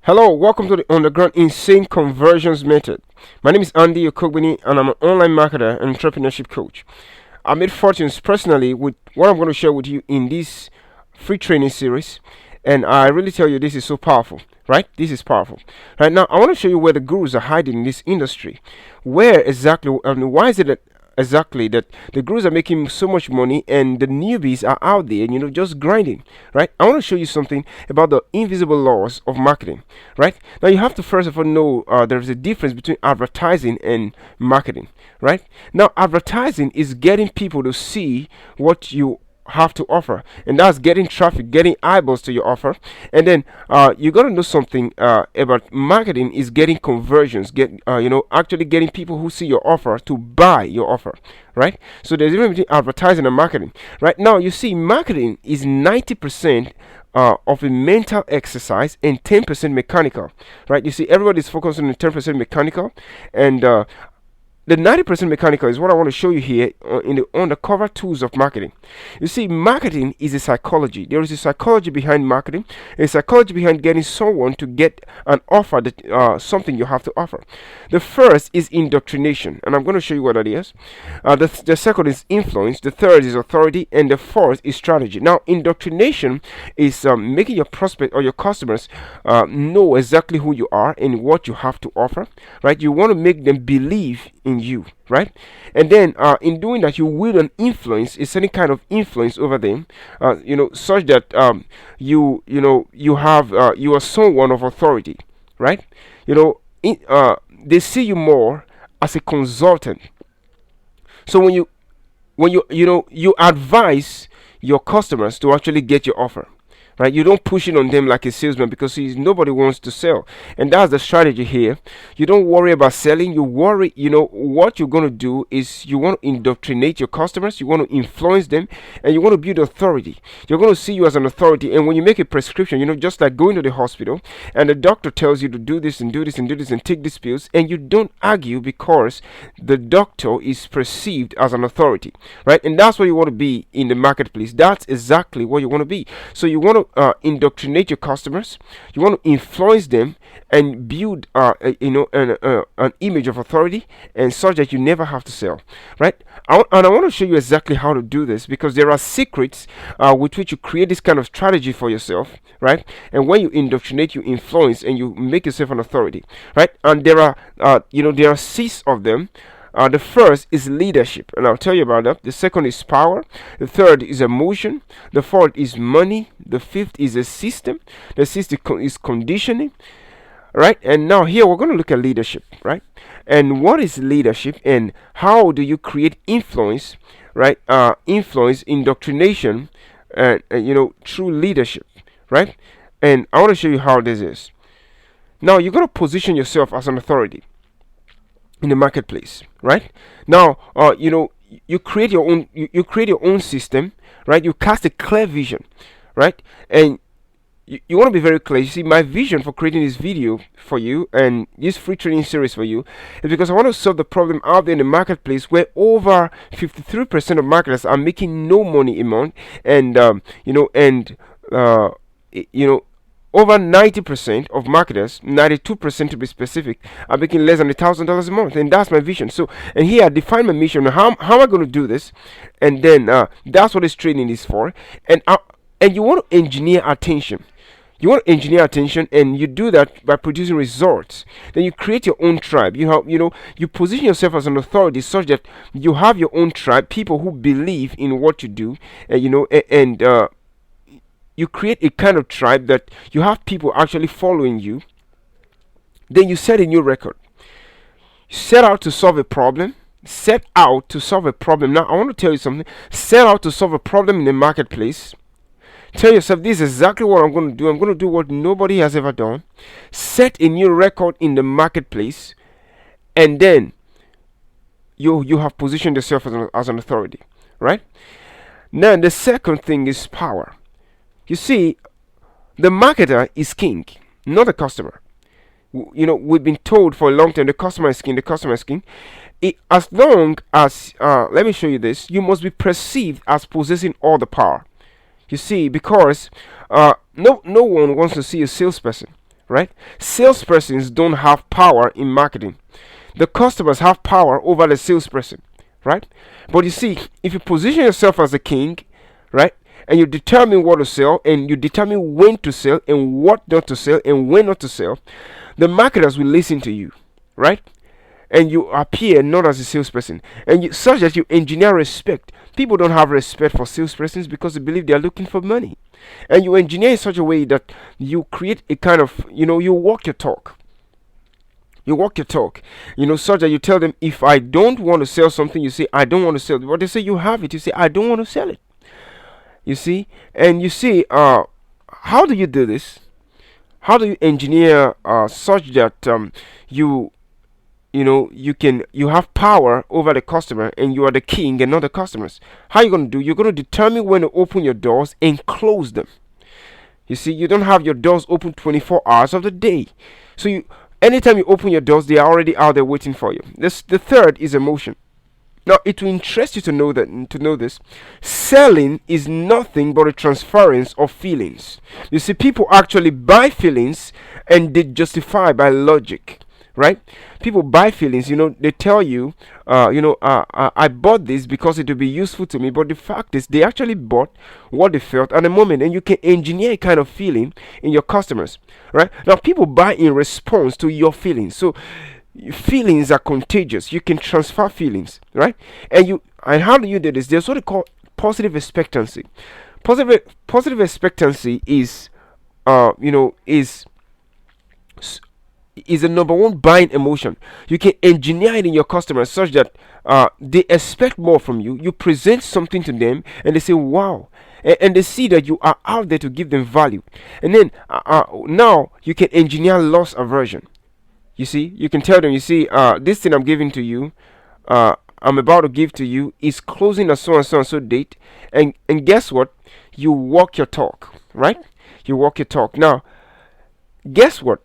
Hello, welcome to the Underground Insane Conversions Method. My name is Andy Okogbini and I'm an online marketer and entrepreneurship coach. I made fortunes personally with what I'm going to share with you in this free training series, and I really tell you this is so powerful, right? This is powerful. Right now, I want to show you where the gurus are hiding in this industry. Where exactly, and why is it that exactly that the gurus are making so much money and the newbies are out there, just grinding, right? I want to show you something about the invisible laws of marketing, right? Now, you have to first of all know there's a difference between advertising and marketing, right? Now, advertising is getting people to see what you have to offer, and that's getting traffic, getting eyeballs to your offer. And then you got to know something about marketing is getting conversions, actually getting people who see your offer to buy your offer, right? So there's a difference between advertising and marketing. Right now, you see, marketing is 90% of a mental exercise and 10% mechanical, right? You see, everybody's focused on the 10% mechanical, and the 90% mechanical is what I want to show you here in the undercover tools of marketing. You see, marketing is a psychology. There is a psychology behind marketing, a psychology behind getting someone to get an offer, that something you have to offer. The first is indoctrination, and I'm going to show you what that is. The second is influence. The third is authority, and the fourth is strategy. Now, indoctrination is making your prospect or your customers know exactly who you are and what you have to offer, right? You want to make them believe in you, right? And then in doing that, you will an influence, a certain kind of influence over them, such that you are someone of authority, right? They see you more as a consultant. So when you advise your customers to actually get your offer, right? You don't push it on them like a salesman, because nobody wants to sell, and that's the strategy here. You don't worry about selling. You worry, what you're going to do is you want to indoctrinate your customers, you want to influence them, and you want to build authority. You're going to see you as an authority, and when you make a prescription, just like going to the hospital and the doctor tells you to do this and do this and do this and take these pills, and you don't argue because the doctor is perceived as an authority, right? And that's what you want to be in the marketplace. That's exactly what you want to be. So you want to indoctrinate your customers, you want to influence them and build an image of authority, and such that you never have to sell, right? And I want to show you exactly how to do this, because there are secrets with which you create this kind of strategy for yourself, right? And when you indoctrinate, you influence, and you make yourself an authority, right? And there are 6 of them. The first is leadership, and I'll tell you about that. The second is power. The third is emotion. The fourth is money. The fifth is a system. The sixth is conditioning, right? And now here we're going to look at leadership, right? And what is leadership, and how do you create influence, right? Influence, indoctrination, and through leadership, right? And I want to show you how this is. Now you're going to position yourself as an authority in the marketplace, right? Now you create your own create your own system, right? You cast a clear vision, right? And you want to be very clear. You see, my vision for creating this video for you and this free training series for you is because I want to solve the problem out there in the marketplace, where over 53% of marketers are making no money a month, and over 90% of marketers, 92% to be specific, are making less than $1,000 a month, and that's my vision. So, and here I define my mission. How am I going to do this? And then that's what this training is for. And you want to engineer attention. You want to engineer attention, and you do that by producing results. Then you create your own tribe. You position yourself as an authority, such that you have your own tribe, people who believe in what you do, and you create a kind of tribe that you have people actually following you. Then you set a new record. Set out to solve a problem. Set out to solve a problem. Now, I want to tell you something. Set out to solve a problem in the marketplace. Tell yourself, this is exactly what I'm going to do. I'm going to do what nobody has ever done. Set a new record in the marketplace. And then you have positioned yourself as an authority, right? Now, the second thing is power. You see, the marketer is king, not the customer. We've been told for a long time the customer is king, the customer is king. As long as, let me show you this, you must be perceived as possessing all the power. You see, because no one wants to see a salesperson, right? Salespersons don't have power in marketing. The customers have power over the salesperson, right? But you see, if you position yourself as a king, right, and you determine what to sell, and you determine when to sell, and what not to sell, and when not to sell, the marketers will listen to you, right? And you appear not as a salesperson, and such that you engineer respect. People don't have respect for salespersons because they believe they are looking for money, and you engineer in such a way that you create a kind of, you walk your talk. You walk your talk, such that you tell them, if I don't want to sell something, you say, I don't want to sell it. But they say, you have it. You say, I don't want to sell it. You see? And you see, how do you do this? How do you engineer such that you have power over the customer and you are the king and not the customers? How are you going to do? You're going to determine when to open your doors and close them. You see, you don't have your doors open 24 hours of the day. So anytime you open your doors, they are already out there waiting for you. The third is emotion. Now, it will interest you to know this. Selling is nothing but a transference of feelings. You see, people actually buy feelings and they justify by logic, right? People buy feelings. They tell you, I bought this because it will be useful to me. But the fact is, they actually bought what they felt at the moment, and you can engineer a kind of feeling in your customers, right? Now, people buy in response to your feelings. So feelings are contagious. You can transfer feelings, right? And how do you do this? There's what they call positive expectancy. Positive expectancy is is the number one buying emotion. You can engineer it in your customers such that they expect more from you. You present something to them and they say, wow. And they see that you are out there to give them value. And then now you can engineer loss aversion. You see, you can tell them, this thing I'm giving to you, I'm about to give to you, is closing at so and so and so date. And guess what? You walk your talk, right? You walk your talk. Now, guess what?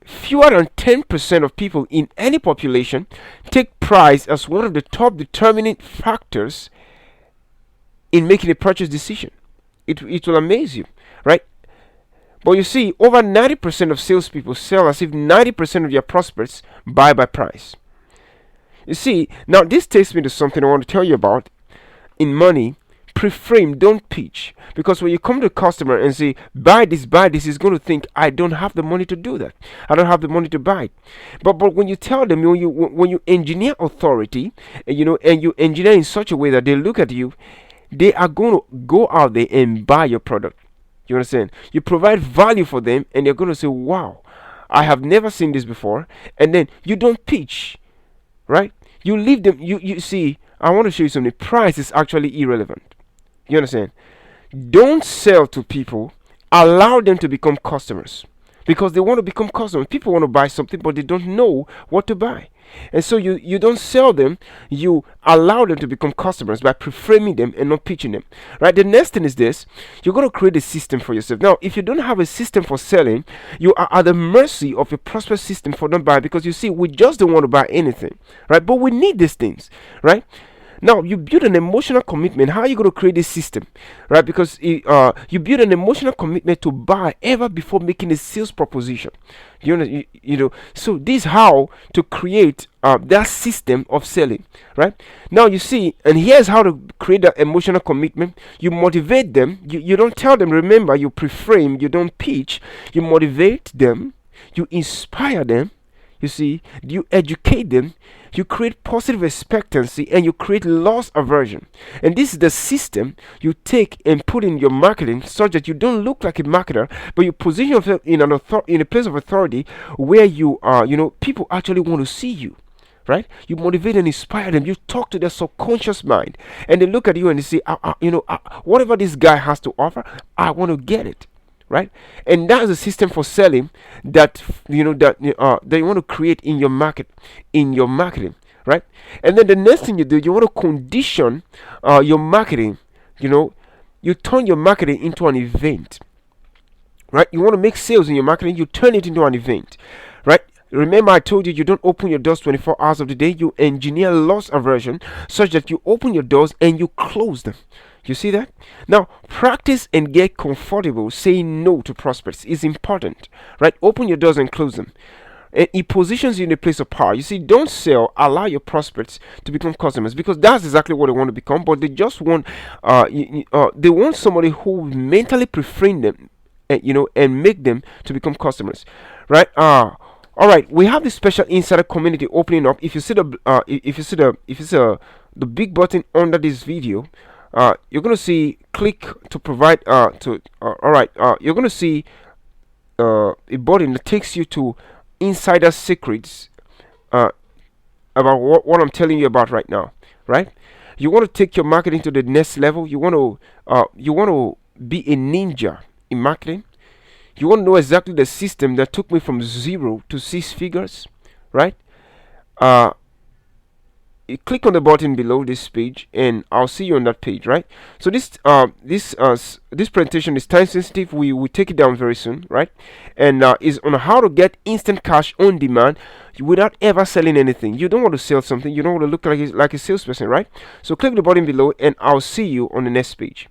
Fewer than 10% of people in any population take price as one of the top determining factors in making a purchase decision. It will amaze you, right? But you see, over 90% of salespeople sell as if 90% of their prospects buy by price. You see, now this takes me to something I want to tell you about. In money, pre-frame, don't pitch. Because when you come to a customer and say, buy this, he's going to think, I don't have the money to do that. I don't have the money to buy it. But when you tell them, when you engineer authority, and you engineer in such a way that they look at you, they are going to go out there and buy your product. You understand? You provide value for them and they're going to say, wow, I have never seen this before. And then you don't pitch, right? You leave them. You see, I want to show you something. Price is actually irrelevant. You understand? Don't sell to people. Allow them to become customers. Because they want to become customers. People want to buy something, but they don't know what to buy. And so you don't sell them, you allow them to become customers by pre-framing them and not pitching them. Right? The next thing is this: you're going to create a system for yourself. Now, if you don't have a system for selling, you are at the mercy of your prospect system for not buying, because you see, we just don't want to buy anything, right? But we need these things, right? Now, you build an emotional commitment. How are you going to create this system, right? Because you build an emotional commitment to buy ever before making a sales proposition. So this is how to create that system of selling, right? Now, you see, and here's how to create that emotional commitment. You motivate them. You don't tell them. Remember, you pre-frame. You don't pitch. You motivate them. You inspire them. You see, you educate them, you create positive expectancy, and you create loss aversion. And this is the system you take and put in your marketing, such that you don't look like a marketer, but you position yourself in a place of authority where you are, people actually want to see you. Right? You motivate and inspire them. You talk to their subconscious mind, and they look at you and they say, whatever this guy has to offer, I want to get it. Right? And that is a system for selling that you want to create in your marketing, right? And then the next thing you do, you want to condition your marketing. You turn your marketing into an event, right? You want to make sales in your marketing, you turn it into an event, right? Remember, I told you don't open your doors 24 hours of the day. You engineer loss aversion such that you open your doors and you close them. You see that? Now, practice and get comfortable saying no to prospects is important, right? Open your doors and close them. And it positions you in a place of power. You see, don't sell, allow your prospects to become customers, because that's exactly what they want to become. But they just want, they want somebody who will mentally preframe them, and make them to become customers, right? All right, we have this special insider community opening up. If you see the, if you see the big button under this video, you're gonna see click to provide all right, you're gonna see a button that takes you to insider secrets, about what I'm telling you about right now, right? You want to take your marketing to the next level. You want to be a ninja in marketing. You want to know exactly the system that took me from 0 to 6 figures, right? uh you click on the button below this page and I'll see you on that page, right? So this presentation is time sensitive. We will take it down very soon, right? And is on how to get instant cash on demand without ever selling anything. You don't want to sell something. You don't want to look like a salesperson, right? So click the button below and I'll see you on the next page.